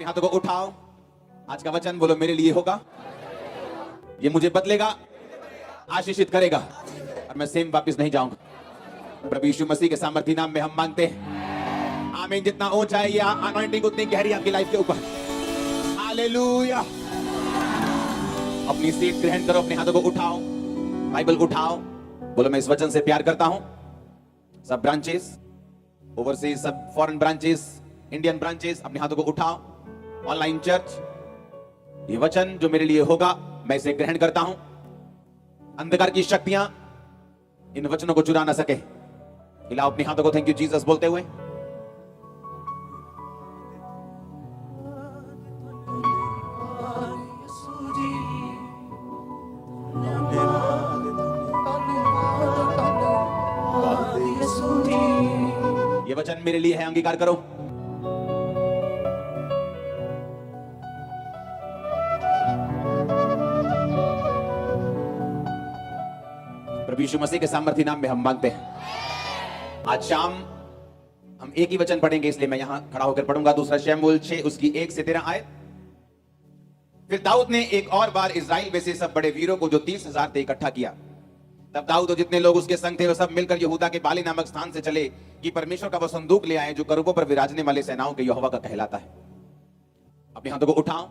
अपने हाथों को उठाओ। आज का वचन बोलो मेरे लिए होगा, ये मुझे बदलेगा, आशीषित करेगा और मैं सेम वापस नहीं जाऊंगा। प्रभु यीशु मसीह के सामर्थी नाम में हम मांगते हैं, आमीन। जितना ऊंचा है ये अनॉइंटिंग उतनी गहरी आपकी लाइफ के ऊपर। हालेलुया। अपनी सीट ग्रहण करो, अपने हाथों को उठाओ, बाइबल उठाओ, बोलो मैं इस वचन से प्यार करता हूं। सब ब्रांचेस, ओवरसीज, सब फॉरेन ब्रांचेस, इंडियन ब्रांचेस, अपने हाथों को उठाओ। ऑनलाइन चर्च, ये वचन जो मेरे लिए होगा मैं इसे ग्रहण करता हूं। अंधकार की शक्तियां इन वचनों को चुरा ना सके। हिलाओ अपने हाथों को थैंक यू जीसस बोलते हुए। ये वचन मेरे लिए है, अंगीकार करो। प्रभु यीशु मसीह के सामर्थी नाम में हम मांगते हैं। आज शाम हम एक ही वचन पढ़ेंगे, इसलिए मैं यहां खड़ा होकर पढ़ूंगा। दूसरा शमूएल 6 उसकी 1 से 13 आयत। फिर दाऊद ने एक और बार इस्राएल में से सब बड़े वीरों को जो 30,000 थे इकट्ठा किया। तब दाऊद और जितने लोग उसके संग थे वो सब मिलकर यहूदा के बाली नामक स्थान से चले कि परमेश्वर का वह संदूक ले आए जो करूबों पर विराजने वाले सेनाओं के यहोवा का कहलाता है। अपने हाथों को उठाओ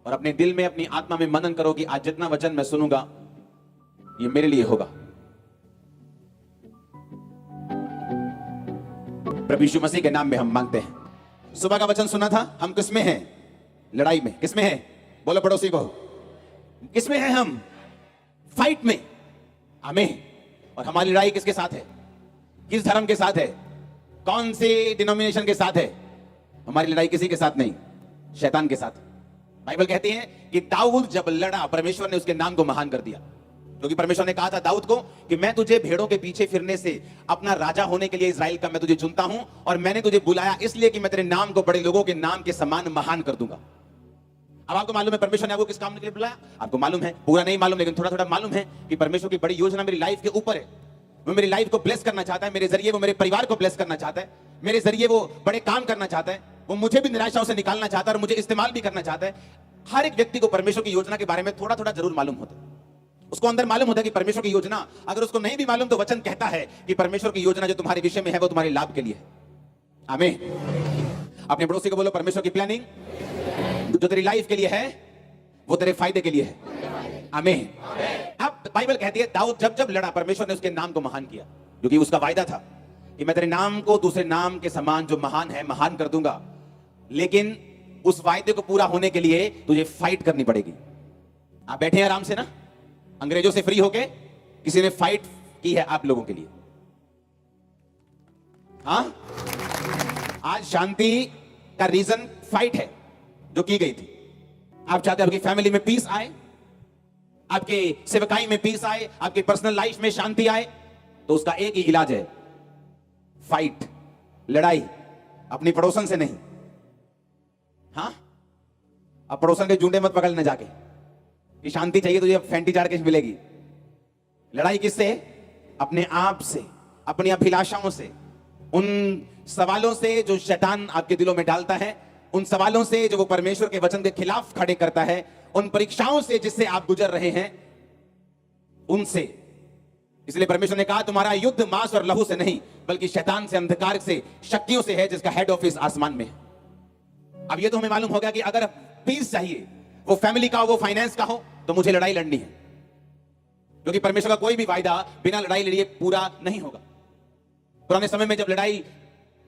और अपने दिल में, अपनी आत्मा में मनन करो कि आज जितना वचन मैं सुनूंगा ये मेरे लिए होगा। प्रभु यीशु मसीह के नाम में हम मांगते हैं। सुबह का वचन सुना था, हम किसमें हैं? लड़ाई में। किसमें हैं? बोलो पड़ोसी को, किसमें हैं हम? फाइट में। आमीन। और हमारी लड़ाई किसके साथ है? किस धर्म के साथ है? कौन से डिनोमिनेशन के साथ है? हमारी लड़ाई किसी के साथ नहीं, शैतान के साथ। बाइबल कहती है कि दाऊद जब लड़ा, परमेश्वर ने उसके नाम को महान कर दिया, क्योंकि परमेश्वर ने कहा था दाऊद को कि मैं तुझे भेड़ों के पीछे फिरने से, अपना राजा होने के लिए इस्राएल का मैं तुझे चुनता हूं, और मैंने तुझे बुलाया इसलिए कि मैं तेरे नाम को बड़े लोगों के नाम के समान महान कर दूंगा। अब आपको मालूम है परमेश्वर ने आपको किस काम के लिए बुलाया? आपको मालूम है, पूरा नहीं मालूम लेकिन थोड़ा थोड़ा मालूम है कि परमेश्वर की बड़ी योजना मेरी लाइफ के ऊपर है। वो मेरी लाइफ को ब्लेस करना चाहता है, मेरे जरिए वो मेरे परिवार को ब्लेस करना चाहता है, मेरे जरिए वो बड़े काम करना चाहता है, वो मुझे भी निराशाओं से निकालना चाहता है और मुझे इस्तेमाल भी करना चाहता है। हर एक व्यक्ति को परमेश्वर की योजना के बारे में थोड़ा थोड़ा जरूर मालूम होता है। उसको अंदर मालूम होता है कि परमेश्वर की योजना, अगर उसको नहीं भी मालूम तो वचन कहता है कि परमेश्वर की योजना जो तुम्हारे विषय में है वो तुम्हारे लाभ के लिए है। आमीन। अपने पड़ोसी को बोलो परमेश्वर की प्लानिंग जो तेरी लाइफ के लिए है वो तेरे फायदे के लिए है। आमीन। अब बाइबल कहती है दाऊद जब जब लड़ा, परमेश्वर ने उसके नाम को महान किया, क्योंकि उसका वायदा था कि मैं तेरे नाम को दूसरे नाम के समान जो महान है महान कर दूंगा। लेकिन उस वायदे को पूरा होने के लिए तुझे फाइट करनी पड़ेगी। आप बैठे हैं आराम से ना, अंग्रेजों से फ्री होके, किसी ने फाइट की है आप लोगों के लिए? हाँ, आज शांति का रीजन फाइट है जो की गई थी। आप चाहते हैं आपकी फैमिली में पीस आए, आपके सेवकाई में पीस आए, आपकी पर्सनल लाइफ में शांति आए, तो उसका एक ही इलाज है, फाइट, लड़ाई। अपनी पड़ोसन से नहीं। हाँ, अब पड़ोसन के जूंडे मत पकड़ने जाके कि शांति चाहिए तुझे, फैंटी झाड़ के मिलेगी। लड़ाई किससे? अपने आप से, अपनी अभिलाषाओं से, उन सवालों से जो शैतान आपके दिलों में डालता है, उन सवालों से जो वो परमेश्वर के वचन के खिलाफ खड़े करता है, उन परीक्षाओं से जिससे आप गुजर रहे हैं, उनसे। इसलिए परमेश्वर ने कहा तुम्हारा युद्ध मांस और लहू से नहीं बल्कि शैतान से, अंधकार से, शक्तियों से है जिसका हेड ऑफिस आसमान में है। अब ये तो हमें मालूम हो गया कि अगर पीस चाहिए, वो फैमिली का हो, वो फाइनेंस का हो, तो मुझे लड़ाई लड़नी है, क्योंकि परमेश्वर का कोई भी वायदा बिना लड़ाई लड़िए पूरा नहीं होगा। पुराने समय में जब लड़ाई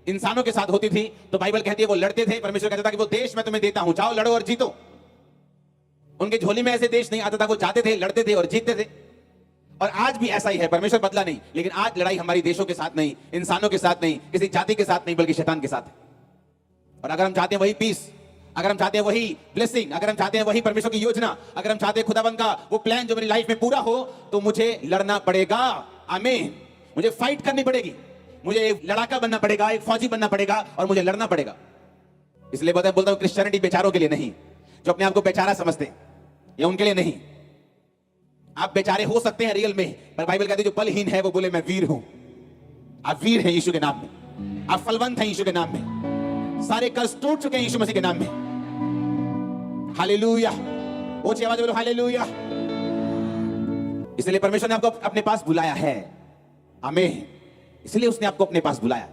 इंसानों के साथ होती थी तो बाइबल कहती है वो लड़ते थे। परमेश्वर कहता था कि वो देश मैं तुम्हें देता हूं, जाओ लड़ो और जीतो। उनके झोली में ऐसे देश नहीं आता था, वो जाते थे, लड़ते थे और जीतते थे। और आज भी ऐसा ही है, परमेश्वर बदला नहीं, लेकिन आज लड़ाई हमारी देशों के साथ नहीं, इंसानों के साथ नहीं, किसी जाति के साथ नहीं, बल्कि शैतान के साथ है। और अगर हम चाहते हैं वही पीस, अगर हम चाहते हैं वही ब्लेसिंग, अगर हम चाहते हैं वही परमेश्वर की योजना, अगर हम चाहते हैं खुदावन का वो प्लान जो मेरी लाइफ में पूरा हो, तो मुझे लड़ना पड़ेगा। आमीन। मुझे फाइट करनी पड़ेगी, मुझे एक लड़ाका बनना पड़ेगा, एक फौजी बनना पड़ेगा और मुझे लड़ना पड़ेगा। इसलिए बोलता हूं क्रिश्चियनिटी बेचारों के लिए नहीं, जो अपने आप को बेचारा समझते हैं, ये उनके लिए नहीं। आप बेचारे हो सकते हैं रियल में, पर बाइबल कहती है जो बलहीन है वो बोले मैं वीर हूं। आप वीर हैं यीशु के नाम में, आप फलवंत हैं यीशु के नाम में। सारे कर्ज टूट चुके हैं यीशु मसीह के नाम में। हालेलुया, ऊंची आवाज में बोलो हालेलुया। इसलिए परमेश्वर ने आपको अपने पास बुलाया है, आमीन। इसलिए उसने आपको अपने पास बुलाया।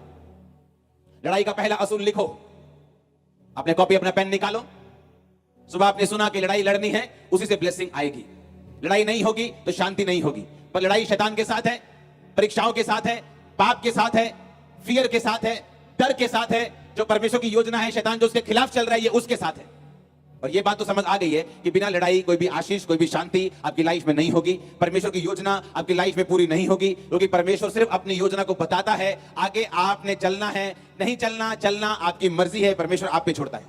लड़ाई का पहला असूल लिखो, अपने कॉपी अपना पेन निकालो। सुबह आपने सुना कि लड़ाई लड़नी है, उसी से ब्लेसिंग आएगी। लड़ाई नहीं होगी तो शांति नहीं होगी। पर लड़ाई शैतान के साथ है, परीक्षाओं के साथ है, पाप के साथ है, फियर के साथ है, डर के साथ है। जो परमेश्वर की योजना है, शैतान जो उसके खिलाफ चल रहा है, ये उसके साथ है। और ये बात तो समझ आ गई है कि बिना लड़ाई कोई भी आशीष, कोई भी शांति आपकी लाइफ में नहीं होगी। परमेश्वर की योजना आपकी लाइफ में पूरी नहीं होगी, क्योंकि परमेश्वर सिर्फ अपनी योजना को बताता है, आगे आपने चलना है, नहीं चलना, चलना आपकी मर्जी है, परमेश्वर आप पे छोड़ता है।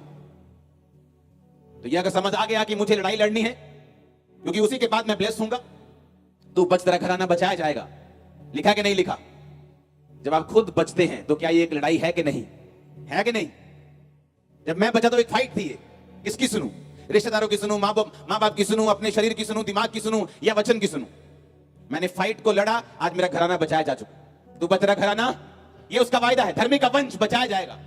तो ये अगर समझ आ गया कि मुझे लड़ाई लड़नी है, क्योंकि उसी के बाद मैं ब्लेस होऊंगा, तो बच तेरा घराना बचाया जाएगा। लिखा कि नहीं लिखा? जब आप खुद बचते हैं तो क्या ये एक लड़ाई है कि नहीं? है कि नहीं? जब मैं बचा तो एक फाइट थी। किसकी सुनूं? रिश्तेदारों की सुनूं, माँ बाप की सुनूं, अपने शरीर की सुनूं, दिमाग की सुनूं, या वचन की सुनूं? मैंने फाइट को लड़ा, आज मेरा घराना बचाया जा चुका। तू बच रहा घराना, ये उसका वायदा है। धर्मी का वंश बचाया जाएगा,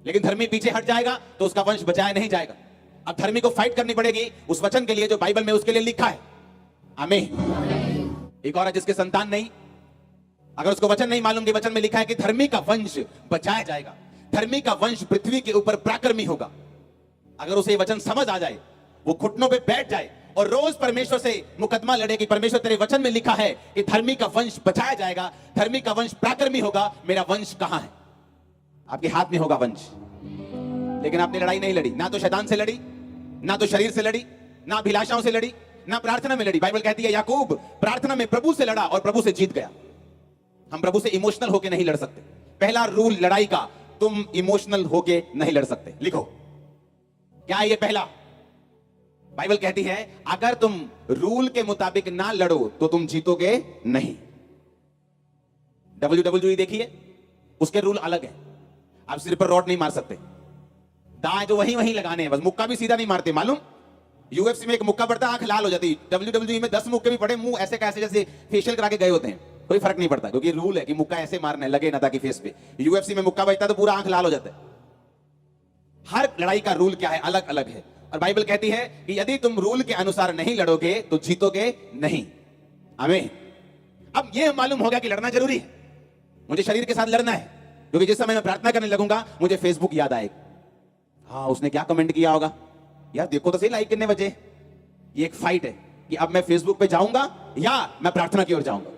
लेकिन धर्मी पीछे हट जाएगा तो उसका वंश बचाया नहीं जाएगा। अब धर्मी को फाइट करनी पड़ेगी उस वचन के लिए जो बाइबल में उसके लिए लिखा है। आमीन। एक औरत जिसके संतान नहीं, अगर उसको वचन नहीं मालूम कि वचन में लिखा है कि धर्मी का वंश बचाया जाएगा, धर्मी का वंश पृथ्वी के ऊपर पराक्रमी होगा, अगर उसे वचन समझ आ जाए, वो घुटनों पे बैठ जाए और रोज परमेश्वर से मुकदमा लड़े कि परमेश्वर तेरे वचन में लिखा है कि धर्मी का वंश बचाया जाएगा, धर्मी का वंश पराक्रमी होगा, मेरा वंश कहां है? आपके हाथ में होगा वंश। लेकिन आपने लड़ाई नहीं लड़ी, ना तो शैतान से लड़ी, ना तो शरीर से लड़ी, ना अभिलाषाओं से लड़ी, ना प्रार्थना में लड़ी। बाइबल कहती है याकूब प्रार्थना में प्रभु से लड़ा और प्रभु से जीत गया। हम प्रभु से इमोशनल होके नहीं लड़ सकते। पहला रूल लड़ाई का, तुम इमोशनल होके नहीं लड़ सकते। लिखो, क्या है ये पहला? बाइबल कहती है अगर तुम रूल के मुताबिक ना लड़ो तो तुम जीतोगे नहीं। WWE देखिए, उसके रूल अलग है। आप सिर पर रॉड नहीं मार सकते, दाएं जो वहीं लगाने हैं बस। मुक्का भी सीधा नहीं मारते, मालूम? UFC में एक मुक्का पड़ता है, आंख लाल हो जाती है। WWE में 10 मुक्के भी पड़े, मुंह ऐसे कैसे जैसे फेशियल करा के गए होते हैं, कोई फर्क नहीं पड़ता, क्योंकि रूल है कि मुक्का ऐसे मारना है, लगे ना ताकि फेस पे। UFC में मुक्का बजता तो पूरा आंख लाल हो जाता है। हर लड़ाई का रूल क्या है? अलग अलग है। और बाइबल कहती है कि यदि तुम रूल के अनुसार नहीं लड़ोगे तो जीतोगे नहीं। आमीन। अब यह मालूम हो गया कि लड़ना जरूरी है। मुझे शरीर के साथ लड़ना है, क्योंकि जिस समय मैं प्रार्थना करने लगूंगा मुझे फेसबुक याद आएगा। हाँ, उसने क्या कमेंट किया होगा, यार देखो तो सही लाइक कितने बजे। ये एक फाइट है कि अब मैं फेसबुक पे जाऊंगा या मैं प्रार्थना की ओर जाऊंगा।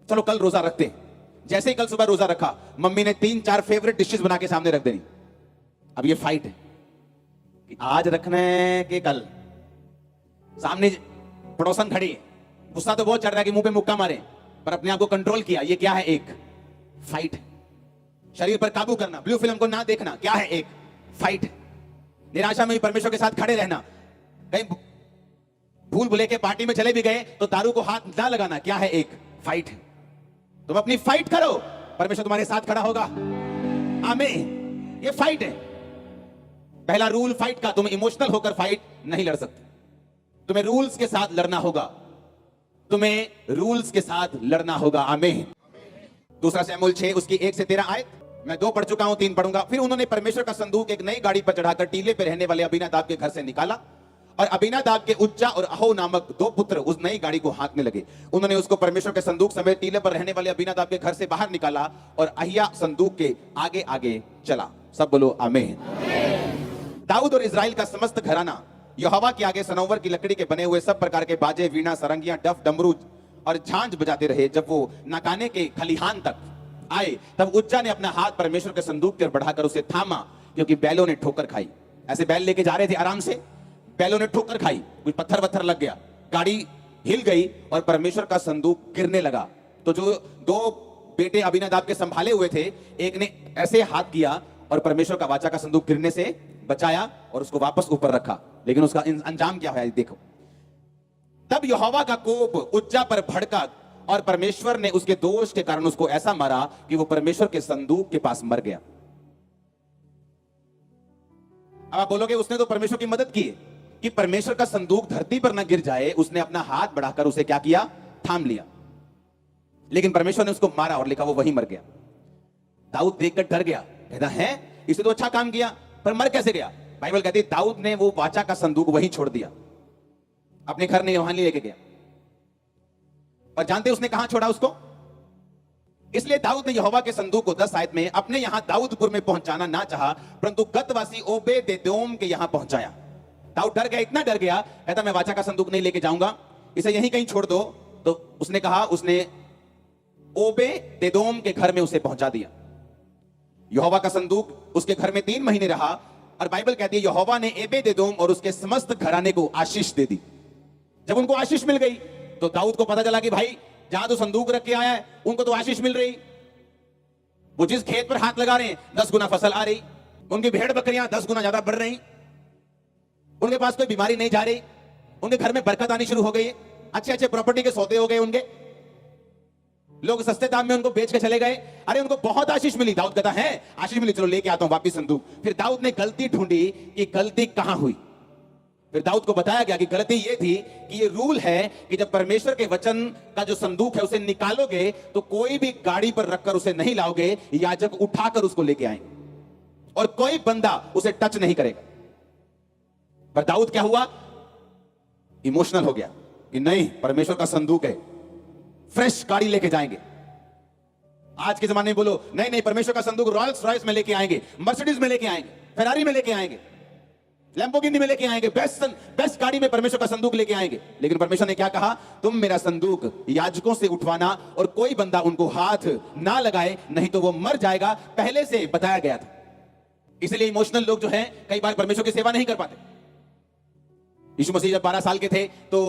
चलो कल रोजा रखते हैं। जैसे ही कल सुबह रोजा रखा, मम्मी ने 3-4 फेवरेट डिशेस बना के सामने रख देनी। अब ये फाइट है कि आज रखना है कि कल। सामने पड़ोसन खड़ी है, गुस्सा तो बहुत चढ़ रहा है कि मुंह पे मुक्का मारे, पर अपने आप को कंट्रोल किया। ये क्या है? एक फाइट है। शरीर पर काबू करना, ब्लू फिल्म को ना देखना, क्या है? एक फाइट है। निराशा में भी परमेश्वर के साथ खड़े रहना, कहीं भूल भुले के पार्टी में चले भी गए तो दारू को हाथ ना लगाना, क्या है? एक फाइट है। तुम अपनी फाइट करो, परमेश्वर तुम्हारे साथ खड़ा होगा। आमीन। ये फाइट है। पहला रूल फाइट का, तुम इमोशनल होकर फाइट नहीं लड़ सकते। तुम्हें रूल्स के साथ लड़ना होगा, तुम्हें रूल्स के साथ लड़ना होगा। आमीन। दूसरा शमूएल 6 उसकी 1 से 13 आयत। मैं 2 पढ़ चुका हूं, 3 पढ़ूंगा। फिर उन्होंने परमेश्वर का संदूक एक नई गाड़ी पर चढ़ाकर टीले पे रहने वाले अबीनादाब के घर से निकाला, और अबीनादाब के उज्जा और अहो नामक 2 पुत्र उस नई गाड़ी को हांकने लगे। उन्होंने उसको परमेश्वर के संदूक समेत टीले पर रहने वाले अबीनादाब के घर से बाहर निकाला, और अहिया संदूक के आगे आगे चला। सब बोलो आमीन। दाऊद और इजराइल का समस्त घराना यहोवा के आगे सनोवर की लकड़ी के बने हुए सब प्रकार के बाजे, वीणा, सरंगियां, डफ, डमरू और झांझ बजाते रहे। जब वो नाकाने के खलिहान तक आए, तब उज्जा ने अपना हाथ परमेश्वर के संदूक की ओर बढ़ाकर उसे थामा, क्योंकि बैलों ने ठोकर खाई। ऐसे बैल लेके जा रहे थे आराम से, बैलों ने ठोकर खाई, कुछ पत्थर वत्थर लग गया, गाड़ी हिल गई और परमेश्वर का संदूक गिरने लगा। तो जो 2 बेटे अबीनादाब के संभाले हुए थे, एक ने ऐसे हाथ किया और परमेश्वर का वाचा का संदूक गिरने से बचाया और उसको वापस ऊपर रखा। लेकिन उसका अंजाम क्या है देखो। तब यहोवा का कोप उज्जा पर भड़का, और परमेश्वर ने उसके दोष के कारण उसको ऐसा मारा कि वो परमेश्वर के संदूक के पास मर गया। अब आप बोलोगे उसने तो परमेश्वर की मदद की कि परमेश्वर का संदूक धरती पर ना गिर जाए, उसने अपना हाथ बढ़ाकर उसे क्या किया? थाम लिया। लेकिन परमेश्वर ने उसको मारा और लिखा वो वहीं मर गया। दाऊद देखकर डर गया कहता है इसे तो अच्छा काम किया, पर मर कैसे गया? बाइबल कहती है दाऊद ने वो वाचा का संदूक वहीं छोड़ दिया, अपने घर नहीं वहां नहीं लेके गया। और जानते उसने कहां छोड़ा उसको? इसलिए दाऊद ने यहोवा के संदूक को 10 आयत में अपने यहां दाऊदपुर में पहुंचाना ना चाहा, परंतु गतवासी ओबेदेदोम के यहां पहुंचाया। दाऊद डर गया, इतना डर गया, कहता मैं वाचा का संदूक नहीं लेके जाऊंगा, इसे यहीं कहीं छोड़ दो। तो उसने कहा, उसने ओबेदेदोम के घर में उसे पहुंचा दिया। यहोवा का संदूक उसके घर में 3 महीने रहा, और बाइबल कहती है यहोवा ने ओबेदेदोम और उसके समस्त घराने को आशीष दे दी। जब उनको आशीष मिल गई तो दाऊद को पता चला कि भाई जहां तो संदूक रख के आया है उनको तो आशीष मिल रही, वो जिस खेत पर हाथ लगा रहे हैं 10 गुना फसल आ रही, उनकी भेड़ बकरियां 10 गुना ज्यादा बढ़ रही, उनके पास कोई बीमारी नहीं जा रही, उनके घर में बरकत आनी शुरू हो गई, अच्छे अच्छे प्रॉपर्टी के सौदे हो गए, उनके लोग सस्ते दाम में उनको बेच के चले गए। अरे उनको बहुत आशीष मिली। दाऊद कहता है आशीष मिली, चलो लेके आता हूं वापिस संदूक। फिर दाऊद ने गलती ढूंढी कि गलती कहां हुई। फिर दाऊद को बताया गया कि गलती यह थी कि ये रूल है कि जब परमेश्वर के वचन का जो संदूक है उसे निकालोगे तो कोई भी गाड़ी पर रखकर उसे नहीं लाओगे, याजक उठाकर उसको लेके आएंगे और कोई बंदा उसे टच नहीं करेगा। पर दाऊद क्या हुआ? इमोशनल हो गया कि नहीं, परमेश्वर का संदूक है, फ्रेश गाड़ी लेके जाएंगे। आज के जमाने में बोलो नहीं नहीं, परमेश्वर का संदूक रॉयल्स रॉयल्स में लेके आएंगे, मर्सिडीज में लेके आएंगे, फेरारी में लेके आएंगे, लैम्बोर्गिनी में लेके आएंगे, बेस्ट गाड़ी में परमेश्वर का संदूक लेके आएंगे। लेकिन परमेश्वर ने क्या कहा? तुम मेरा संदूक याजकों से उठवाना और कोई बंदा उनको हाथ ना लगाए, नहीं तो वो मर जाएगा। पहले से बताया गया था। इसलिए इमोशनल लोग जो हैं कई बार परमेश्वर की सेवा नहीं कर पाते। यीशु मसीह जब 12 साल के थे तो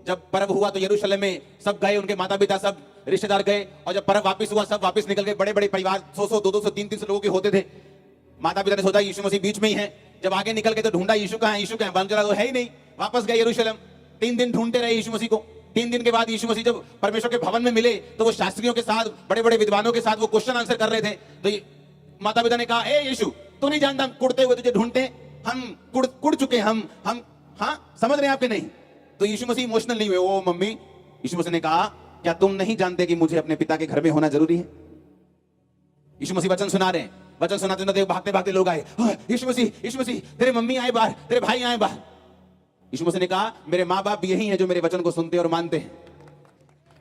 जब पर्व हुआ तो यरूशलेम में सब गए, उनके माता पिता सब रिश्तेदार गए, और जब पर्व वापस हुआ सब वापस निकल गए। बड़े बड़े परिवार 100-100, 200, 300 लोगों के होते थे। माता पिता ने सोचा यीशु मसीह बीच में ही है। जब आगे निकल के तो ढूंढा यीशु कहां है, यीशु कहां है, बंद चला तो है ही नहीं। वापस गए यरूशलेम, 3 दिन ढूंढते रहे यीशु मसीह को। 3 दिन के बाद यीशु मसीह जब परमेश्वर के भवन में मिले तो वो शास्त्रियों के साथ, बड़े बड़े विद्वानों के साथ वो क्वेश्चन आंसर कर रहे थे। तो माता पिता ने कहा ए यीशु, तू नहीं जानता हम कुड़ते हुए तुझे ढूंढते, हम कुड़ चुके, हम हाँ समझ रहे हैं आपके नहीं? तो यीशु मसीह इमोशनल नहीं हुए। ओ मम्मी, यीशु मसीह ने कहा क्या तुम नहीं जानते कि मुझे अपने पिता के घर में होना जरूरी है? यीशु मसीह वचन सुना रहे हैं, वचन सुनाते सुनाते भागते भागते लोग आए। यीशु मसीह तेरे मम्मी आए बाहर, तेरे भाई आए बाहर। यीशु मसीह ने कहा मेरे माँ बाप भी यही हैं जो मेरे वचन को सुनते और मानते हैं।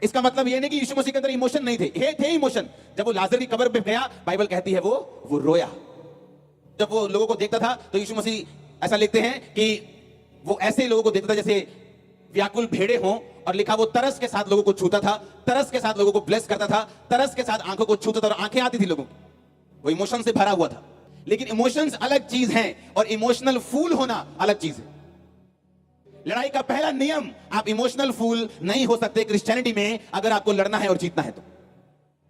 इसका मतलब यह नहीं कि यीशु मसीह के अंदर इमोशन नहीं थे इमोशन। जब वो लाजर की कब्र पे गया, बाइबल कहती है वो रोया। जब वो लोगों को देखता था तो यीशु मसीह ऐसा लिखते हैं कि वो ऐसे लोगों को देखता था जैसे व्याकुल भेड़े हों, और लिखा वो तरस के साथ लोगों को छूता था, तरस के साथ लोगों को ब्लेस करता था, तरस के साथ आंखों को छूता था और आंखें आती थी लोगों की। वो इमोशन से भरा हुआ था। लेकिन इमोशंस अलग चीज हैं और इमोशनल फूल होना अलग चीज है। लड़ाई का पहला नियम, आप इमोशनल फूल नहीं हो सकते क्रिश्चियनिटी में अगर आपको लड़ना है और जीतना है तो।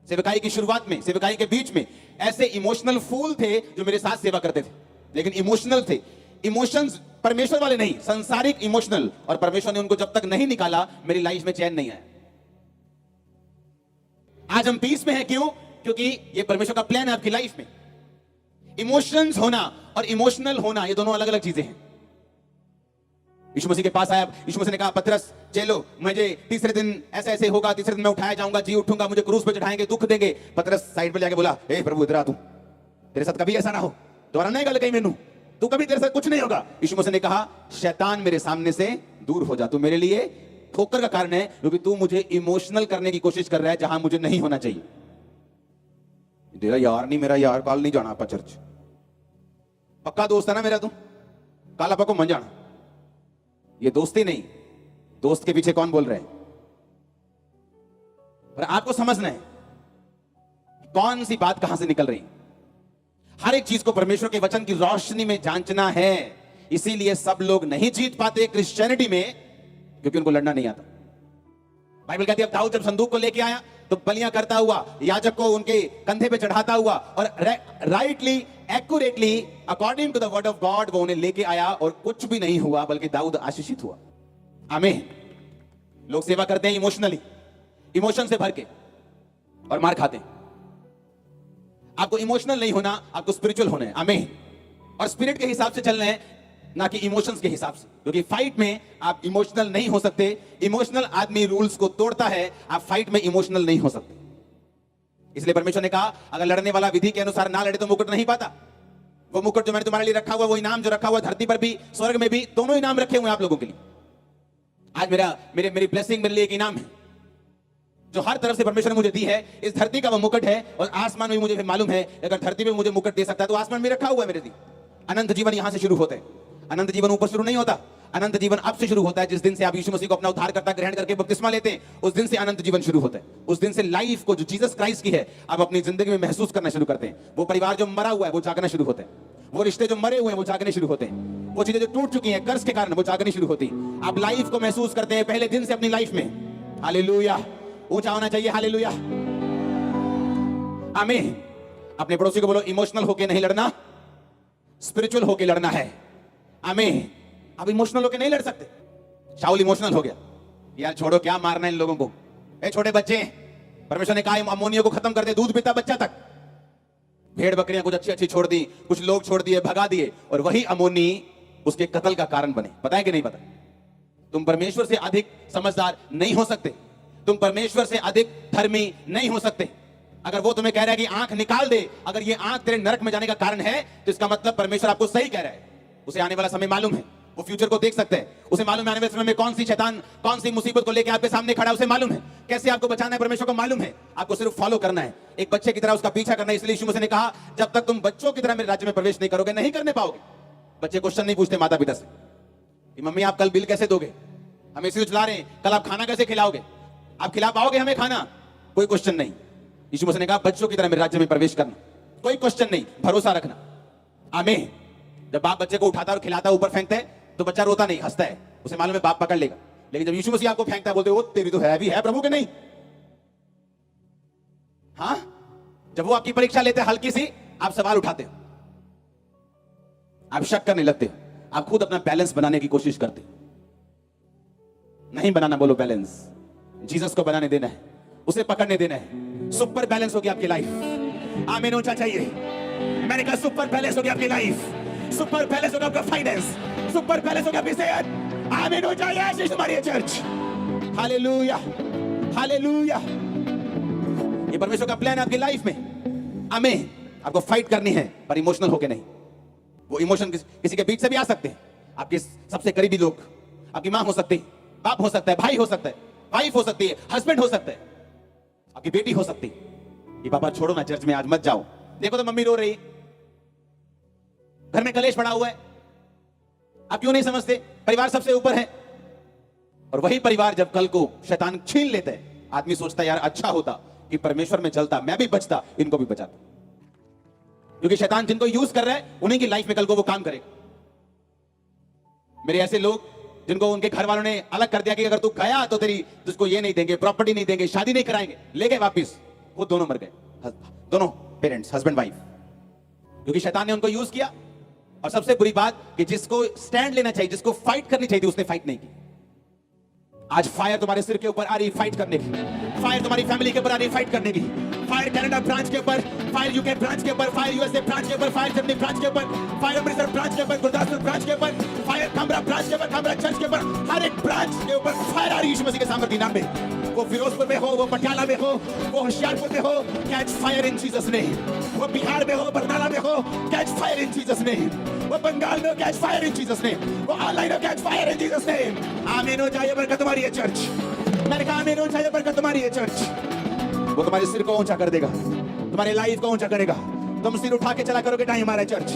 सेवकाई की शुरुआत में, सेवकाई के बीच में ऐसे इमोशनल फूल थे जो मेरे साथ सेवा करते थे, लेकिन इमोशनल थे। इमोशंस परमेश्वर वाले नहीं, संसारिक इमोशनल। और परमेश्वर ने उनको जब तक नहीं निकाला मेरी लाइफ में चैन नहीं आया। आज हम पीस में हैं, क्यों? क्योंकि ये परमेश्वर का प्लान है आपकी लाइफ में। इमोशंस होना और इमोशनल होना ये दोनों अलग अलग चीजें हैं। यीशु मसीह के पास आया, यीशु मसीह ने कहा पतरस चलो, मुझे तीसरे दिन ऐसे ऐसे होगा, तीसरे दिन मैं उठाया जाऊंगा, जी उठूंगा, मुझे क्रूस पे चढ़ाएंगे, दुख देंगे। पतरस साइड पे जाके बोला हे प्रभु इधर आ, तू तेरे साथ कभी ऐसा ना हो, दोबारा नहीं गल कहीं मैनू, तू कभी तेरे साथ कुछ नहीं होगा। यीशु मसीह ने कहा शैतान मेरे सामने से दूर हो जा, तू मेरे लिए ठोकर का कारण है क्योंकि तू मुझे इमोशनल करने की कोशिश कर रहा है जहां मुझे नहीं होना चाहिए। तेरा यार नहीं, मेरा यार, कल नहीं जाना आपा चर्च, पक्का दोस्त है ना मेरा, तू कल आपा को मन जाना। ये दोस्ती नहीं, दोस्त के पीछे कौन बोल रहे हैं। पर आपको समझना है कौन सी बात कहां से निकल रही है। हर एक चीज को परमेश्वर के वचन की रोशनी में जांचना है। इसीलिए सब लोग नहीं जीत पाते क्रिश्चियनिटी में क्योंकि उनको लड़ना नहीं आता। बाइबल कहती है दाऊद जब संदूक को लेके आया तो बलियां करता हुआ, याजक को उनके कंधे पे चढ़ाता हुआ और rightly accurately according to the word of God वो उन्हें लेके आया और कुछ भी नहीं हुआ बल्कि दाऊद आशीषित हुआ। आमीन। लोग सेवा करते हैं इमोशनली, इमोशन से भर के और मार खाते हैं। आपको इमोशनल नहीं होना, आपको स्पिरिचुअल होना है। आमीन। और स्पिरिट के हिसाब से चलना है, ना कि इमोशंस के हिसाब से, क्योंकि फाइट में आप इमोशनल नहीं हो सकते। इमोशनल आदमी रूल्स को तोड़ता है, आप फाइट में इमोशनल नहीं हो सकते। इसलिए परमेश्वर ने कहा अगर लड़ने वाला विधि के अनुसार ना लड़े तो मुकुट नहीं पाता। वो मुकुट जो मैंने तुम्हारे लिए रखा हुआ, वो इनाम जो रखा हुआ धरती पर भी स्वर्ग में भी, दोनों इनाम रखे हुए हैं आप लोगों के लिए। आज मेरी ब्लेसिंग मेरे लिए एक इनाम है जो हर तरफ से परमेश्वर ने मुझे दी है। इस धरती का वो मुकुट है और आसमान में मुझे मालूम है अगर धरती में मुझे मुकुट दे सकता है तो आसमान में रखा हुआ है मेरे लिए। अनंत जीवन यहां से शुरू होता है। अनंत जीवन ऊपर शुरू नहीं होता, अनंत जीवन अब से शुरू होता है। जिस दिन से आप यीशु मसीह को अपना उद्धारकर्ता ग्रहण करके बपतिस्मा लेते हैं, उस दिन से अनंत जीवन शुरू होता है। उस दिन से लाइफ को जो जीसस क्राइस्ट की है आप अपनी जिंदगी में महसूस करना शुरू करते हैं। वो परिवार जो मरा हुआ है वो जागना शुरू होते हैं। वो रिश्ते जो मरे हुए हैं वो जागने शुरू होते हैं। वो चीजें जो टूट चुकी हैं कर्ज के कारण वो जागनी शुरू होती है। आप लाइफ को महसूस करते हैं पहले दिन से अपनी लाइफ में। हालेलुया, ऊंचा होना चाहिए हालेलुया, आमीन। अपने पड़ोसी को बोलो इमोशनल होके नहीं लड़ना, स्पिरिचुअल होके लड़ना है। आमीन। आप इमोशनल होके नहीं लड़ सकते। शाऊल इमोशनल हो गया, यार छोड़ो क्या मारना है इन लोगों को, ए छोटे बच्चे हैं। परमेश्वर ने कहा अमोनिया को खत्म कर दे, दूध पीता बच्चा तक। भेड़ बकरियां कुछ अच्छी अच्छी छोड़ दी, कुछ लोग छोड़ दिए, भगा दिए, और वही अमोनी उसके कत्ल का कारण बने। पता है कि नहीं पता? तुम परमेश्वर से अधिक समझदार नहीं हो सकते, तुम परमेश्वर से अधिक धर्मी नहीं हो सकते। अगर वो तुम्हें कह रहा है कि आंख निकाल दे, अगर ये आंख तेरे नरक में जाने का कारण है तो इसका मतलब परमेश्वर आपको सही कह रहा है। उसे आने वाला समय मालूम है, वो फ्यूचर को देख सकते हैं। उसे मालूम है आने वाले समय में कौन सी शैतान कौन सी मुसीबत को लेकर आपके सामने खड़ा है, उसे मालूम है कैसे आपको बचाना है। परमेश्वर को मालूम है, आपको सिर्फ फॉलो करना है, एक बच्चे की तरह उसका पीछा करना है। इसलिए यीशु मसीह ने कहा जब तक तुम बच्चों की तरह मेरे राज्य में प्रवेश नहीं करोगे नहीं करने पाओगे। बच्चे क्वेश्चन नहीं पूछते माता पिता से कि मम्मी आप कल बिल कैसे दोगे, हम एसी चला रहे हैं, कल आप खाना कैसे खिलाओगे, आप खिला पाओगे हमें खाना, कोई क्वेश्चन नहीं। यीशु मसीह ने कहा बच्चों की तरह मेरे राज्य में प्रवेश करना, कोई क्वेश्चन नहीं, भरोसा रखना। आमीन। जब बाप बच्चे को उठाता और खिलाता ऊपर फेंकता है तो बच्चा रोता नहीं, हंसता है, उसे मालूम है बाप पकड़ लेगा। लेकिन जब यीशु मसीह आपको फेंकता है बोलते हो तेरी तो है भी है प्रभु के नहीं। हाँ, जब वो आपकी परीक्षा लेते हैं हल्की सी, आप सवाल उठाते हो, आप शक करने लगते हो, आप खुद अपना बैलेंस बनाने की कोशिश करते हो। नहीं बनाना, बोलो बैलेंस। जीसस को बनाने देना है, उसे पकड़ने देना है। सुपर बैलेंस होगी आपकी लाइफ। आमीन, ऊंचा चाहिए। मैंने कहा सुपर बैलेंस होगी आपकी लाइफ, सुपर बैलेंस होगा आपका फाइनेंस, सुपर बैलेंस होगा आपकी सेहत। आमीन, ऊंचा चाहिए हमारी चर्च। Hallelujah, hallelujah. ये परमेश्वर का प्लान है आपकी लाइफ में। आमीन। आपको फाइट करनी है पर इमोशनल होके नहीं। वो इमोशन किसी के बीच से भी आ सकते हैं। आपके सबसे करीबी लोग, आपकी मां हो सकती है, बाप हो सकता है, भाई हो सकता है, वाइफ हो सकती है, हस्बैंड हो सकता है, आपकी बेटी हो सकती है। कि पापा छोड़ो ना, चर्च में आज मत जाओ, देखो तो मम्मी रो रही, घर में कलेश पड़ा हुआ है, आप क्यों नहीं समझते परिवार सबसे ऊपर है। और वही परिवार जब कल को शैतान छीन लेता है, आदमी सोचता है यार अच्छा होता कि परमेश्वर में चलता, मैं भी बचता, इनको भी बचाता। क्योंकि शैतान जिनको यूज कर रहा है उन्हीं की लाइफ में कल को वो काम करेगा। मेरे ऐसे लोग जिनको उनके घर वालों ने अलग कर दिया कि अगर तू गया तो तुझको ये नहीं देंगे, प्रॉपर्टी नहीं देंगे, शादी नहीं कराएंगे, ले गए वापिस, वो दोनों मर गए, दोनों पेरेंट्स, हस्बैंड वाइफ, क्योंकि शैतान ने उनको यूज किया। और सबसे बुरी बात कि जिसको स्टैंड लेना चाहिए, जिसको फाइट करनी चाहिए थी, उसने फाइट नहीं की। आज फायर तुम्हारे सिर के ऊपर आ रही फाइट करने की, फायर तुम्हारी फैमिली के ऊपर आ रही फाइट करने की, फायर कनाडा ब्रांच के ऊपर, फायर यूके ब्रांच के ऊपर, फायर यूएसए ब्रांच के ऊपर, फायर जर्मनी ब्रांच के ऊपर, फायर अमृतसर ब्रांच के ऊपर, गुरदासपुर ब्रांच के ऊपर, फायर खामरा ब्रांच के ऊपर, खामरा चर्च के ऊपर, हर एक ब्रांच के ऊपर फायर आ रही यीशु मसीह के सामर्थ्य नाम में। वो फिरोजपुर में हो, वो पटियाला में हो, वो होशियारपुर में हो, catch fire in Jesus name. वो बिहार में हो, बरनाला में हो, catch fire in Jesus name. वो बंगाल में हो, catch fire in Jesus name. वो ऑनलाइन हो, catch fire in Jesus name. आमीन हो जाए बरकत तुम्हारी है चर्च। मैंने कहा आमीन हो जाए बरकत तुम्हारी है चर्च। वो तुम्हारे सिर को ऊंचा कर देगा, तुम्हारी लाइफ को ऊंचा करेगा। तुम सिर उठा के चला करोगे टाइम हमारा चर्च।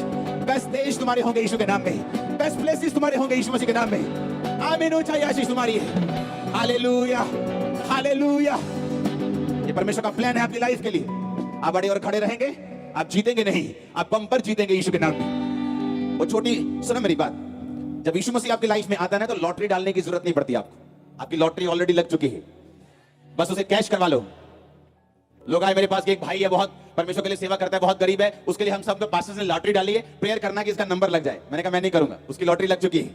बेस्ट देश तुम्हारे होंगे यीशु के नाम में, बेस्ट प्लेसेस तुम्हारे होंगे यीशु मसीह के नाम में। आमीन हो जाए आशीष तुम्हारी है। Hallelujah, hallelujah. ये परमेश्वर का प्लान है आपकी लाइफ के लिए। आप बड़े और खड़े रहेंगे, आप जीतेंगे नहीं, आप बम्पर जीतेंगे यीशु के नाम में। वो छोटी, सुनो मेरी बात, जब यीशु मसीह आपकी लाइफ में आता है ना तो लॉटरी डालने की जरूरत नहीं पड़ती आपको। आपकी लॉटरी ऑलरेडी लग चुकी है, बस उसे कैश करवा लो। लोग आए मेरे पास कि एक भाई है, बहुत परमेश्वर के लिए सेवा करता है, बहुत गरीब है, उसके लिए हम सब पास्टर्स ने लॉटरी डाली है, प्रेयर करना कि इसका नंबर लग जाए। मैंने कहा मैं नहीं करूंगा, उसकी लॉटरी लग चुकी है,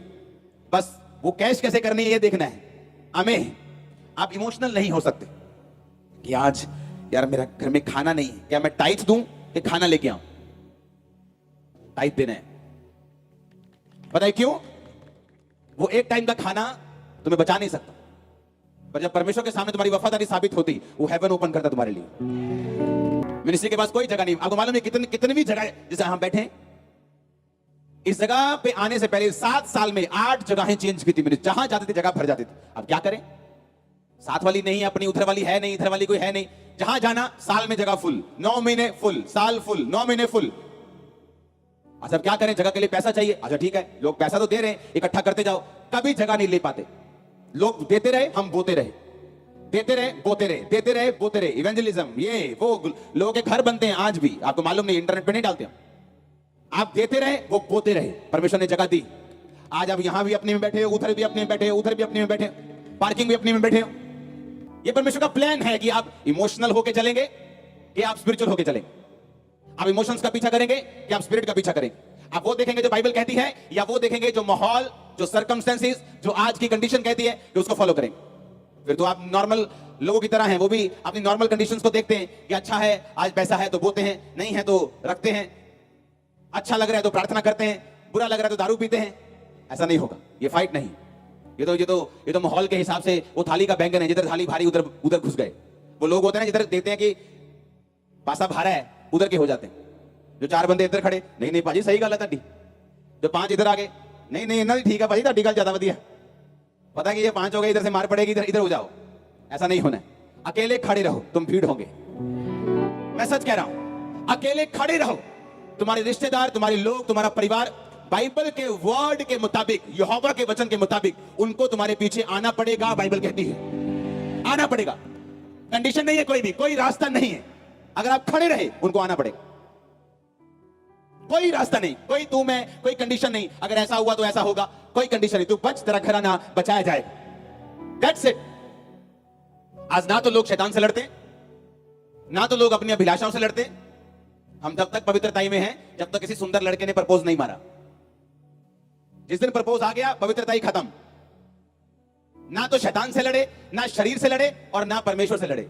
बस वो कैश कैसे करनी है ये देखना है। आमीन। आप इमोशनल नहीं हो सकते कि आज यार मेरा घर में खाना नहीं है, क्या मैं टाइट दूं कि खाना लेके आऊं? टाइट देना है। पता है क्यों? वो एक टाइम का खाना तुम्हें बचा नहीं सकता, पर जब परमेश्वर के सामने तुम्हारी वफादारी साबित होती, वो हेवन ओपन करता तुम्हारे लिए। मिनिस्ट्री के पास कोई जगह नहीं। आपको मालूम है कितनी कितनी भी जगह जैसे हम बैठे हैं, इस जगह पे आने से पहले 7 साल में 8 जगहें चेंज की थी मेरी। जहां जाते थे जगह भर जाती थी। अब क्या करें, साथ वाली नहीं अपनी, उधर वाली है नहीं, इधर वाली कोई है नहीं। जहां जाना साल में जगह फुल, 9 महीने फुल, साल फुल, 9 महीने फुल। अच्छा अब क्या करें, जगह के लिए पैसा चाहिए। अच्छा ठीक है, लोग पैसा तो दे रहे हैं, इकट्ठा करते जाओ, कभी जगह नहीं ले पाते। लोग देते रहे, हम बोते रहे, देते रहे बोते रहे, देते रहे बोते रहे। इवेंजलिज्म ये वो, लोगों के घर बनते हैं आज भी, आपको मालूम नहीं, इंटरनेट पे नहीं डालते हम। आप देते रहे, वो बोते रहे। परमेश्वर ने जगह दी। आज आप यहां भी अपने में बैठे हो, उधर भी अपने में बैठे हो, उधर भी अपने में बैठे हो, पार्किंग भी अपने में बैठे हो। ये परमेश्वर का प्लान है कि आप इमोशनल होके चलेंगे कि आप स्पिरिचुअल होके चलेंगे। आप इमोशंस का पीछा करेंगे कि आप स्पिरिट का पीछा करेंगे। आप वो देखेंगे जो बाइबल कहती है, या वो देखेंगे जो माहौल, जो सर्कमस्टेंसेस, जो आज की कंडीशन कहती है, कि उसको फॉलो करेंगे। फिर तो आप नॉर्मल लोगों की तरह हैं। वो भी अपनी नॉर्मल कंडीशंस को देखते हैं कि अच्छा है, आज पैसा है तो बोते हैं, नहीं है तो रखते हैं, अच्छा लग रहा है तो प्रार्थना करते हैं, बुरा लग रहा है तो दारू पीते हैं। ऐसा नहीं होगा, ये फाइट नहीं। ये तो माहौल के हिसाब से वो थाली का बैंगन है, जिधर थाली भारी उधर उधर घुस गए। वो लोग होते हैं ना जिधर देखते हैं कि पासा भारा है, उधर के हो जाते हैं। जो 4 बंदे इधर खड़े, नहीं नहीं भाजी सही गल है ताड़ी। जो 5 इधर आ गए, नहीं नहीं इन्ना ठीक है भाजी, ताड़ी गल ज्यादा वधिया। पता कि ये 5 हो गए, इधर से मार पड़ेगी, इधर इधर हो जाओ। ऐसा नहीं होना है। अकेले खड़े रहो, तुम भीड़ होंगे। मैं सच कह रहा हूं, अकेले खड़े रहो। तुम्हारे रिश्तेदार, तुम्हारे लोग, तुम्हारा परिवार बाइबल के वर्ड के मुताबिक, यहोवा के वचन के मुताबिक उनको तुम्हारे पीछे आना पड़ेगा। बाइबल कहती है आना पड़ेगा। कंडीशन नहीं है, कोई भी, कोई रास्ता नहीं है। अगर आप खड़े रहे, उनको आना पड़ेगा। कोई रास्ता नहीं, कोई तू मैं, कोई कंडीशन नहीं। अगर ऐसा हुआ तो ऐसा होगा, कोई कंडीशन नहीं। तू बच, तेरा घराना बचाया जाएगा। That's it. आज ना तो लोग शैतान से लड़ते, ना तो लोग अपनी अभिलाषाओं से लड़ते। हम तब तक पवित्रताई में हैं जब तक किसी सुंदर लड़के ने प्रपोज नहीं मारा। जिस दिन प्रपोज आ गया, पवित्रताई खत्म। ना तो शैतान से लड़े, ना शरीर से लड़े, और ना परमेश्वर से लड़े।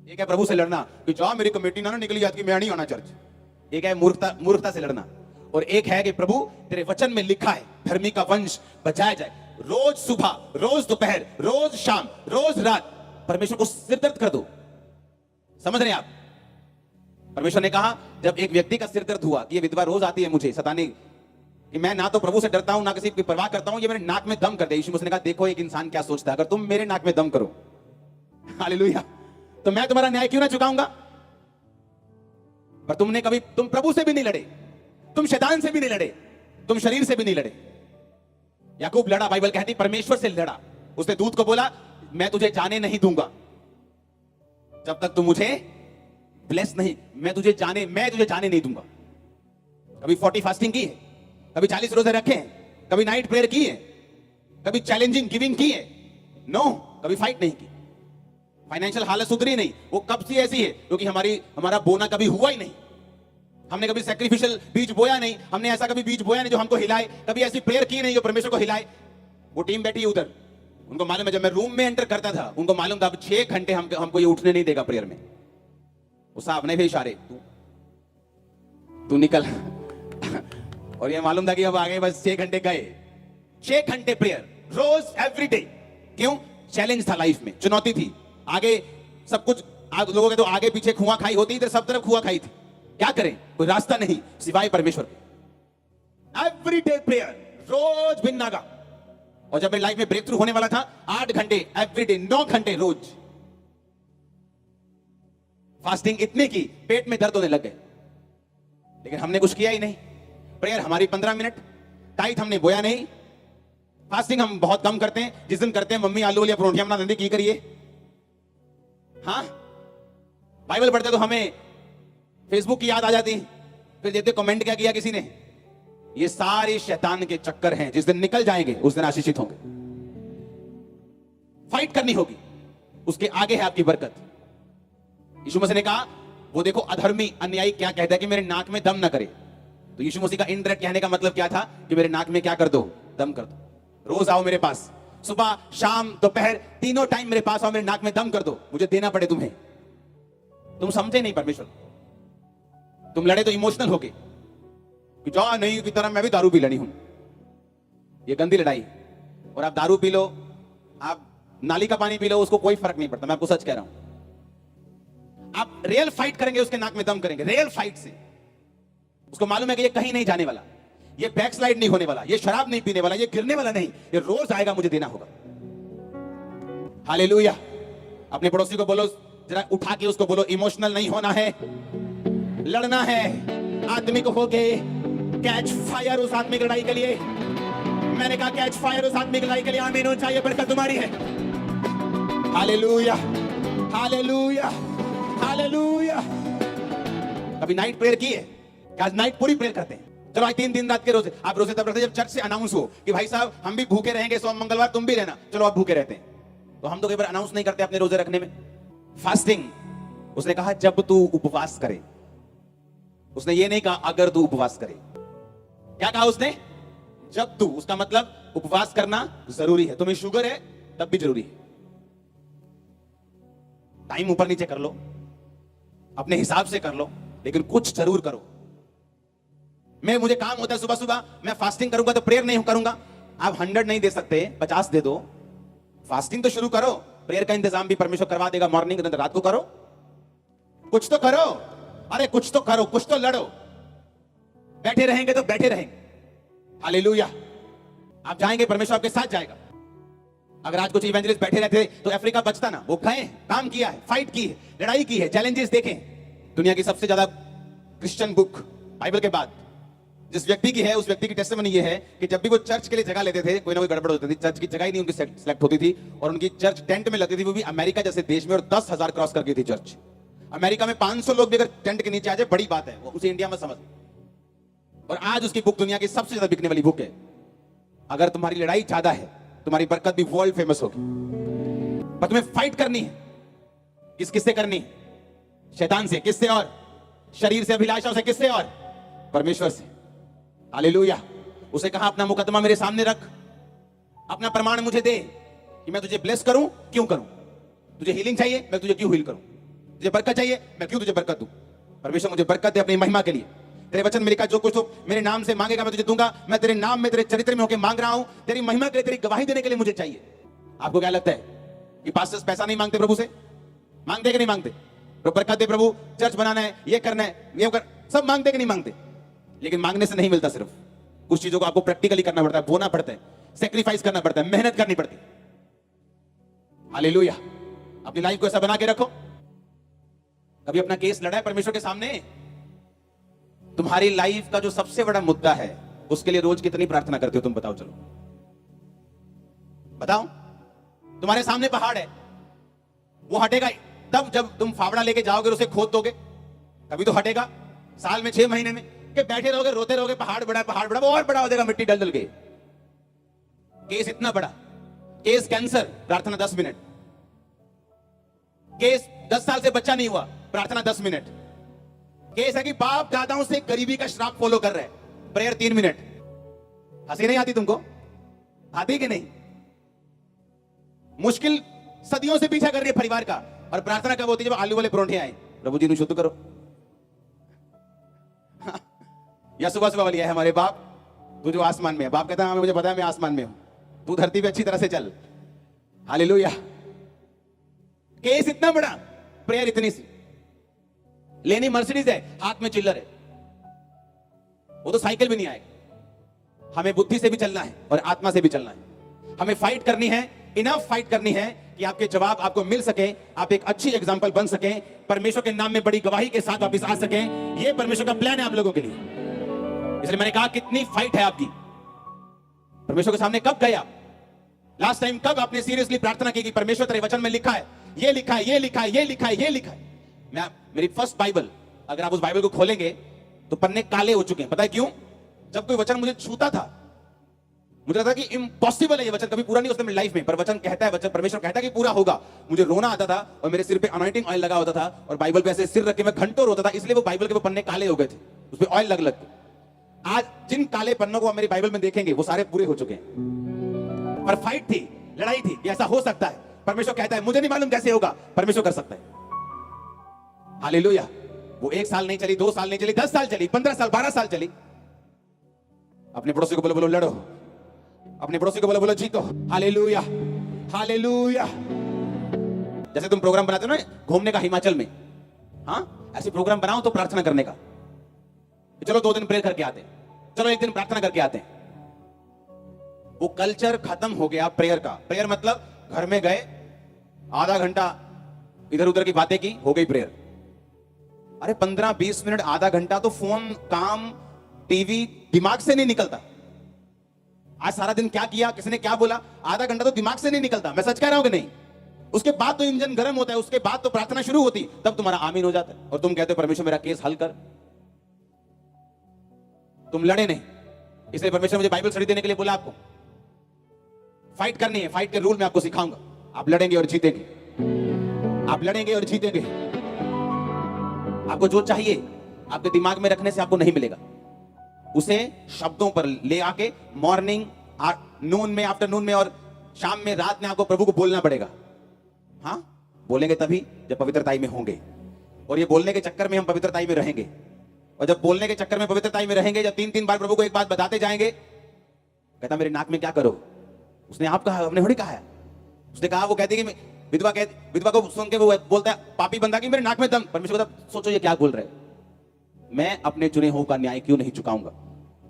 एक है प्रभु से लड़ना कि जाओ मेरी कमेटी ना निकली जाती कि मैं नहीं आना चर्च। एक है मूर्खता से लड़ना, और एक है कि प्रभु तेरे वचन में लिखा है धर्मी का वंश बचाया जाए। रोज सुबह, रोज दोपहर, रोज शाम, रोज रात परमेश्वर को सिर दर्द कर दो। समझ रहे हैं आप? परमेश्वर ने कहा, जब एक व्यक्ति का सिर दर्द हुआ कि ये विधवा रोज आती है मुझे सताने, कि मैं ना तो प्रभु से डरता हूं, ना किसी की परवाह करता हूं, ये मेरे नाक में दम कर दे। यीशु मसीह ने कहा, देखो एक इंसान क्या सोचता है, अगर तुम मेरे नाक में दम करो, हालेलुया, तो मैं तुम्हारा न्याय क्यों ना चुकाऊंगा? पर तुम प्रभु से भी नहीं लड़े, तुम शैतान से भी नहीं लड़े, तुम शरीर से भी नहीं लड़े। याकूब लड़ा, बाइबल कहती परमेश्वर से लड़ा। उसने दूत को बोला, मैं तुझे जाने नहीं दूंगा जब तक तू मुझे ब्लेस नहीं, मैं तुझे जाने नहीं दूंगा। कभी 40 फास्टिंग की है, कभी 40 रोजे रखे हैं, कभी नाइट प्रेयर की है, कभी चैलेंजिंग गिविंग की है? नो, कभी फाइट नहीं की। फाइनेंशियल हालत सुधरी नहीं, वो कब से ऐसी है? क्योंकि हमारा बोना कभी हुआ ही नहीं। हमने कभी सैक्रिफिशियल बीज बोया नहीं, हमने ऐसा कभी बीज बोया नहीं जो हमको हिलाए, कभी ऐसी प्रेयर की नहीं जो परमेश्वर को हिलाए। वो टीम बैठी है उधर, उनको मालूम है, जब मैं रूम में एंटर करता था उनको मालूम था अब 6 घंटे हमको ये उठने नहीं देगा प्रेयर में। वो साहब ने भी इशारे, तू निकल और ये मालूम था कि अब आगे बस 6 घंटे गए। 6 घंटे प्रेयर रोज एवरी डे। क्यों? चैलेंज था लाइफ में, चुनौती थी। आगे सब कुछ, लोगों के तो आगे पीछे खुआ खाई होती, इधर सब तरफ खुआ खाई थी। क्या करें, कोई रास्ता नहीं सिवाय परमेश्वर के। एवरी डे प्रेयर, रोज बिन नागा। और जब मेरी लाइफ में ब्रेक थ्रू होने वाला था, 8 घंटे एवरी डे, 9 घंटे रोज फास्टिंग इतनी की पेट में दर्द होने लग गए। लेकिन हमने कुछ किया ही नहीं। प्रेयर हमारी 15 मिनट, टाइट हमने बोया नहीं। फास्टिंग हम बहुत कम करते हैं, जिस दिन करते हैं मम्मी आलू वाली परोठियां बना देती, की करिए। हाँ, बाइबल पढ़ते तो हमें फेसबुक की याद आ जाती, फिर देखते कमेंट क्या किया किसी ने। ये सारे शैतान के चक्कर हैं, जिस दिन निकल जाएंगे उस दिन आशीषित होंगे। फाइट करनी होगी, उसके आगे है आपकी बरकत। यीशु मसीह ने कहा, वो देखो अधर्मी अन्यायी क्या कहता है कि मेरे नाक में दम ना करे। तो यीशु मसीह का इनडायरेक्ट कहने का मतलब क्या था कि मेरे नाक में क्या कर दो, दम कर दो। रोज आओ मेरे पास, सुबह शाम दोपहर तीनों टाइम मेरे पास आओ, मेरे नाक में दम कर दो, मुझे देना पड़े तुम्हें। तुम समझे नहीं परमेश्वर, तुम लड़े तो इमोशनल होके कि जाओ नहीं की तरह मैं भी दारू पी लेनी हूं। ये गंदी लड़ाई। और आप दारू पी लो, आप नाली का पानी पी लो, उसको कोई फर्क नहीं पड़ता। मैं आपको सच कह रहा हूं, आप रियल फाइट करेंगे, उसके नाक में दम करेंगे रियल फाइट से। उसको मालूम है कि ये कहीं नहीं जाने वाला, ये बैकस्लाइड नहीं होने वाला, ये शराब नहीं पीने वाला, ये गिरने वाला नहीं, ये रोज आएगा, मुझे देना होगा। हालेलुया। अपने पड़ोसी को बोलो, जरा उठा के उसको बोलो, इमोशनल नहीं होना है, लड़ना है, आत्मिक होके कैच फायर उस आत्मिक लड़ाई के लिए। मैंने कहा कैच फायर उस आत्मिक लड़ाई के लिए। आमीन हो चाहिए, बरकत तुम्हारी है। Hallelujah, hallelujah, hallelujah. कभी नाइट प्रेयर की है? आज नाइट पूरी प्रेयर करते हैं। चलो आज 3 दिन रात के रोजे। आप रोजे तब रखते जब चर्च से अनाउंस हो कि भाई साहब हम भी भूखे रहेंगे, सोम मंगलवार तुम भी रहना। चलो आप भूखे रहते हैं, तो हम तो कई बार अनाउंस नहीं करते अपने रोजे रखने में। फास्टिंग, उसने कहा जब तू उपवास करे। उसने ये नहीं कहा अगर तू उपवास करे। क्या कहा उसने? जब तू। उसका मतलब उपवास करना जरूरी है। तुम्हें शुगर है तब भी जरूरी है। टाइम ऊपर नीचे कर लो, अपने हिसाब से कर लो, लेकिन कुछ जरूर करो। मुझे काम होता है सुबह सुबह, मैं फास्टिंग करूंगा तो प्रेयर नहीं करूंगा। आप 100 नहीं दे सकते, 50 दे दो। फास्टिंग तो शुरू करो, प्रेयर का इंतजाम भी परमेश्वर करवा देगा। मॉर्निंग रात को करो, कुछ तो करो। अरे कुछ तो करो, कुछ तो लड़ो। बैठे रहेंगे तो बैठे रहेंगे। हालेलुया। आप जाएंगे, परमेश्वर आपके साथ जाएगा। अगर आज कुछ इवेंजलिस्ट बैठे रहते तो अफ्रीका बचता ना। वो गए, काम किया है, फाइट की है, लड़ाई की है, चैलेंजेस देखें। दुनिया की सबसे ज्यादा क्रिश्चियन बुक बाइबल के बाद जिस व्यक्ति की है, उस व्यक्ति की टेस्टिमनी ये है कि जब भी वो चर्च के लिए जगह लेते थे, कोई ना कोई गड़बड़ होती थी। चर्च की जगह ही नहीं उनकी सिलेक्ट होती थी, और उनकी चर्च टेंट में लगती थी, वो भी अमेरिका जैसे देश में, और 10,000 क्रॉस कर गई थी चर्च। अमेरिका में 500 लोग भी अगर टेंट के नीचे आ जाए बड़ी बात है, वो उसे इंडिया में समझ। और आज उसकी बुक दुनिया की सबसे ज्यादा बिकने वाली बुक है। अगर तुम्हारी लड़ाई ज्यादा है, तुम्हारी बरकत भी वर्ल्ड फेमस होगी। पर तुम्हें फाइट करनी है। किससे करनी है? शैतान से। किससे? और शरीर से, अभिलाषाओं से। किससे? और परमेश्वर से। हालेलुया। उसे कहा अपना मुकदमा मेरे सामने रख, अपना प्रमाण मुझे दे कि मैं तुझे ब्लेस करूं, क्यों करूं। तुझे हीलिंग चाहिए, मैं तुझे क्यों हील करूं। तुझे बरकत चाहिए, मैं क्यों तुझे बरकत दूं। परमेश्वर मुझे बरकत दे अपनी महिमा के लिए। तेरे वचन मेरे का जो कुछ तो मेरे नाम से मांगेगा मैं तुझे दूंगा। मैं तेरे नाम में, तेरे चरित्र में होकर मांग रहा हूं। तेरी महिमा के लिए, तेरी गवाही देने के लिए मुझे चाहिए। आपको क्या लगता है कि पास्टर्स पैसा नहीं मांगते प्रभु से? मांगते कि नहीं मांगते? बरकत दे प्रभु, चर्च बनाना है, ये करना है, ये कर, सब मांगते कि नहीं मांगते? लेकिन मांगने से नहीं मिलता। सिर्फ कुछ चीजों को आपको प्रैक्टिकली करना पड़ता है, बोना पड़ता है, सेक्रीफाइस करना पड़ता है, मेहनत करनी पड़ती है। हालेलुया। अपनी लाइफ को ऐसा बना के रखो। कभी अपना केस लड़ा है परमेश्वर के सामने? तुम्हारी लाइफ का जो सबसे बड़ा मुद्दा है, उसके लिए रोज कितनी प्रार्थना करते हो तुम? बताओ, चलो बताओ। तुम्हारे सामने पहाड़ है, वो हटेगा तब जब तुम फावड़ा लेके जाओगे और उसे खोद दोगे, तभी तो हटेगा। साल में 6 महीने में कि बैठे रहोगे, रोते रहोगे, पहाड़ बड़ा, पहाड़ बड़ा, वो और बड़ा हो जाएगा मिट्टी डल डल के। केस इतना बड़ा, केस कैंसर, प्रार्थना 10 मिनट। केस 10 साल से बच्चा नहीं हुआ, प्रार्थना 10 मिनट। केस है कि बाप दादाओं से गरीबी का श्राप फॉलो कर रहे हैं, प्रेयर 3 मिनट। हंसी नहीं आती तुमको? आती कि नहीं? मुश्किल सदियों से पीछा कर रही है परिवार का, और प्रार्थना कब होती है? जब आलू वाले परोंठे आए, प्रभु जी ने शुद्ध करो। या सुबह सुबह वाली है, हमारे बाप तू जो आसमान में है। बाप कहता है मुझे पता है मैं आसमान में हूं, तू धरती पे अच्छी तरह से चल। हालेलुया। केस इतना बड़ा, प्रेयर इतनी सी। लेनी मर्सिडीज है, हाथ में चिल्लर है, वो तो साइकिल भी नहीं आएगा। हमें बुद्धि से भी चलना है और आत्मा से भी चलना है। हमें फाइट करनी है, इनफ फाइट करनी है कि आपके जवाब आपको मिल सके, आप एक अच्छी एग्जांपल बन सके, परमेश्वर के नाम में बड़ी गवाही के साथ वापस आ सके। ये परमेश्वर का प्लान है आप लोगों के लिए। इसलिए मैंने कहा कितनी फाइट है आपकी परमेश्वर के सामने। कब गए आप लास्ट टाइम? कब आपने सीरियसली प्रार्थना की कि परमेश्वर तेरे वचन में लिखा है, ये लिखा है, ये लिखा है, ये लिखा है, ये लिखा है। मेरी फर्स्ट बाइबल, अगर आप उस बाइबल को खोलेंगे तो पन्ने काले हो चुके हैं। पता है क्यों? जब कोई वचन मुझे छूता था, मुझे लगता था कि इम्पॉसिबल है, ये वचन कभी पूरा नहीं हो सकता मेरी लाइफ में। पर वचन कहता है, वचन परमेश्वर कहता है कि पूरा होगा। मुझे रोना आता था और मेरे सिर पे अनॉइंटिंग ऑयल लगा होता था, और बाइबल पे ऐसे सिर रख के मैं घंटों रोता था, इसलिए वो बाइबल के वो पन्ने काले हो गए थे, उस पे ऑयल लग लग के। आज जिन काले पन्नों को आप मेरी बाइबल में देखेंगे वो सारे पूरे हो चुके हैं। पर फाइट थी, लड़ाई थी कि ऐसा हो सकता है। परमेश्वर कहता है, मुझे नहीं मालूम कैसे होगा, परमेश्वर कर सकता है। हालेलुया। वो 1 साल नहीं चली, 2 साल नहीं चली, 10 साल चली, 15 साल, 12 साल चली। अपने पड़ोसी को बोलो, बोलो लड़ो। अपने पड़ोसी को बोलो, बोलो जीतो। Hallelujah, hallelujah. जैसे तुम प्रोग्राम बनाते हो ना घूमने का हिमाचल में, हाँ, ऐसे प्रोग्राम बनाओ तो प्रार्थना करने का। चलो 2 दिन प्रेयर करके आते हैं, चलो 1 दिन प्रार्थना करके आते हैं। वो कल्चर खत्म हो गया प्रेयर का। प्रेयर मतलब घर में गए, आधा घंटा इधर उधर की बातें की, हो गई प्रेयर। अरे 15-20 मिनट, आधा घंटा तो फोन, काम, टीवी दिमाग से नहीं निकलता। आज सारा दिन क्या किया, किसने क्या बोला, आधा घंटा तो दिमाग से नहीं निकलता। मैं सच कह रहा हूं कि नहीं? उसके बाद तो इंजन गर्म होता है, उसके बाद तो प्रार्थना शुरू होती, तब तुम्हारा आमीन हो जाता है और तुम कहते हो परमेश्वर मेरा केस हल कर। तुम लड़े नहीं, इसलिए परमेश्वर मुझे बाइबल स्टडी देने के लिए बोला आपको। फाइट करनी है, फाइट के रूल मैं आपको सिखाऊंगा। आप लड़ेंगे और जीतेंगे, आप लड़ेंगे और जीतेंगे। आपको जो चाहिए आपके दिमाग में रखने से आपको नहीं मिलेगा, उसे शब्दों पर ले आके मॉर्निंग, नून में, आफ्टरनून में और शाम में, रात में आपको प्रभु को बोलना पड़ेगा। हाँ, बोलेंगे तभी जब पवित्रताई में होंगे, और ये बोलने के चक्कर में हम पवित्रताई में रहेंगे। और जब बोलने के चक्कर में पवित्रताई में रहेंगे, जब 3-3 बार प्रभु को एक बात बताते जाएंगे, कहता मेरे नाक में क्या करो, उसने आप कहा, हमने थोड़ी कहा है। उसने कहा, वो कहती कि विधवा को सुन के वो बोलता है पापी बंदा की मेरे नाक में दम। परमेश्वर कहता सोचो ये क्या बोल रहे, मैं अपने चुने हुओं का न्याय क्यों नहीं चुकाऊंगा,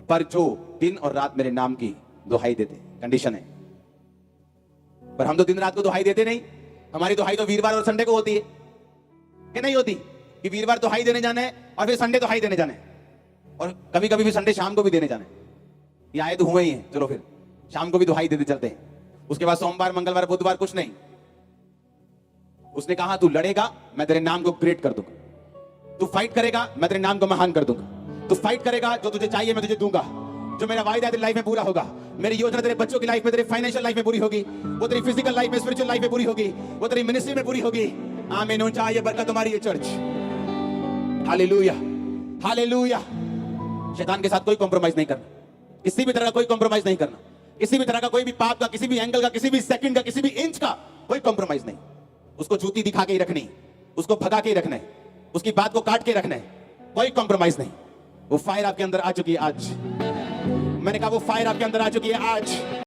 पर जो दिन और रात मेरे नाम की दुहाई देते। कंडीशन है, पर हम तो दिन रात को दुहाई देते नहीं। हमारी दुहाई तो वीरवार और संडे को होती है, कि नहीं होती? कि वीरवार दुहाई देने जाना है और फिर संडे दुहाई देने जाना है, और कभी कभी भी संडे शाम को भी देने जाना है। ये आए तो हुए ही हैं, चलो फिर शाम को भी दुहाई देते चलते हैं। उसके बाद सोमवार, मंगलवार, बुधवार कुछ नहीं। उसने कहा तू लड़ेगा मैं तेरे नाम को ग्रेट कर दूंगा, तू फाइट करेगा मैं तेरे नाम को महान कर दूंगा, तू फाइट करेगा, जो तुझे चाहिए मैं तुझे दूंगा, जो मेरा वायदा तेरी लाइफ में पूरा होगा, मेरी योजना तेरे बच्चों की लाइफ में, तेरे फाइनेंशियल लाइफ में पूरी होगी, वो तेरी फिजिकल लाइफ में, स्पिरिचुअल लाइफ में पूरी होगी, वो तेरी मिनिस्ट्री में पूरी होगी। आमीन। ऊंचा ये बरकत तुम्हारी है चर्च। Hallelujah, hallelujah. शैतान के साथ कोई कॉम्प्रोमाइज नहीं करना, किसी भी तरह का कोई कॉम्प्रोमाइज नहीं करना, किसी भी तरह का कोई भी पाप का, किसी भी एंगल का, किसी भी सेकंड का, किसी भी इंच का कोई कॉम्प्रोमाइज नहीं। उसको जूती दिखा के ही रखनी, उसको भगा के ही रखना है, उसकी बात को काट के रखना है, कोई कॉम्प्रोमाइज नहीं। वो फायर आपके अंदर आ चुकी है आज। मैंने कहा वो फायर आपके अंदर आ चुकी है आज।